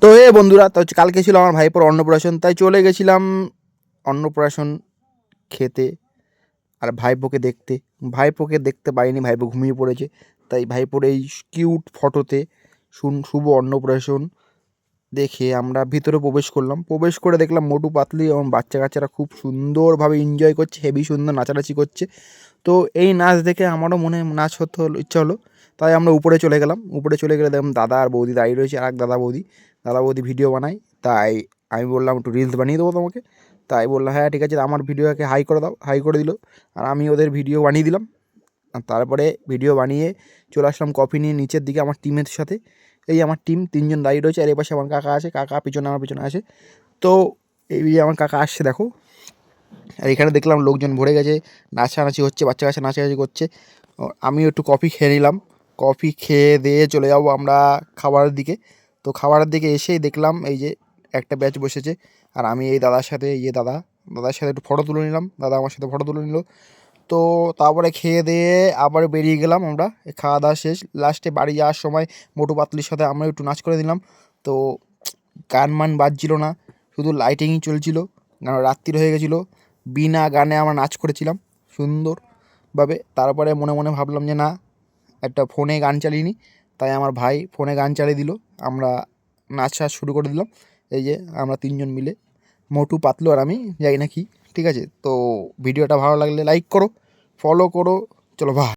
তো বন্ধুরা, তো হচ্ছে কালকে ছিল আমার ভাইপোর অন্নপ্রাশন, তাই চলে গেছিলাম অন্নপ্রাশন খেতে আর ভাইপোকে দেখতে পাইনি, ভাইপো ঘুমিয়ে পড়েছে। তাই ভাইপোর এই কিউট ফটোতে শুভ অন্নপ্রাশন দেখে আমরা ভিতরে প্রবেশ করে দেখলাম মোটু পাতলু এবং বাচ্চা কাচ্চারা খুব সুন্দরভাবে এনজয় করছে, হেভি সুন্দর নাচানাচি করছে। তো এই নাচ দেখে আমারও মনে নাচ হতে হলো, ইচ্ছা হলো। তাই আমরা উপরে চলে গেলাম। উপরে চলে গেলে দেখলাম দাদা আর বৌদি দাঁড়িয়ে রয়েছে, আর এক দাদা বৌদি ভিডিও বানায়। তাই আমি বললাম একটু রিলস বানিয়ে দেবো তোমাকে। তাই বললাম হ্যাঁ ঠিক আছে, আমার ভিডিওকে হাই করে দাও। হাই করে দিল, আর আমি ওদের ভিডিও বানিয়ে দিলাম। আর তারপরে ভিডিও বানিয়ে চলে আসলাম কফি নিয়ে নিচের দিকে আমার টিমের সাথে। এই আমার টিম 3 জন দাঁড়িয়ে রয়েছে, আর এপাশে আমার কাকা আছে, কাকা পিছনে আমার পিছনে আছে। তো এই যে আমার কাকা আসছে দেখো। আর এখানে দেখলাম লোকজন ভরে গেছে, নাচানাচি হচ্ছে, বাচ্চা কাচ্চা নাচানাচি করছে। আমিও একটু কফি খেয়ে নিলাম। কফি খেয়ে দিয়ে চলে যাবো আমরা খাবারের দিকে। তো খাবারের দিকে এসেই দেখলাম এই যে একটা ব্যাচ বসেছে, আর আমি এই দাদার সাথে, দাদার সাথে একটু ফটো তুলে নিলাম। দাদা আমার সাথে ফটো তুলে নিল। তো তারপরে খেয়ে দিয়ে আবার বেরিয়ে গেলাম আমরা। খাওয়া দাওয়া শেষ, লাস্টে বাড়ি যাওয়ার সময় মোটু পাতলুর সাথে আমরা একটু নাচ করে দিলাম। তো গান মান বাজছিল না, শুধু লাইটিংই চলছিল, কারণ রাত্রির হয়ে গেছিলো। বিনা গানে আমরা নাচ করেছিলাম সুন্দরভাবে। তারপরে মনে মনে ভাবলাম যে না, একটা ফোনে গান চালিয়ে নিই। তাই আমার ভাই ফোনে গান চালিয়ে দিল, আমরা নাচ শুরু করে দিলাম। এই যে আমরা 3 জন মিলে, মোটু পাতলু আর আমি, যাই না কি। ঠিক আছে, তো ভিডিওটা ভালো লাগলে লাইক করো, ফলো করো। চলো বাই।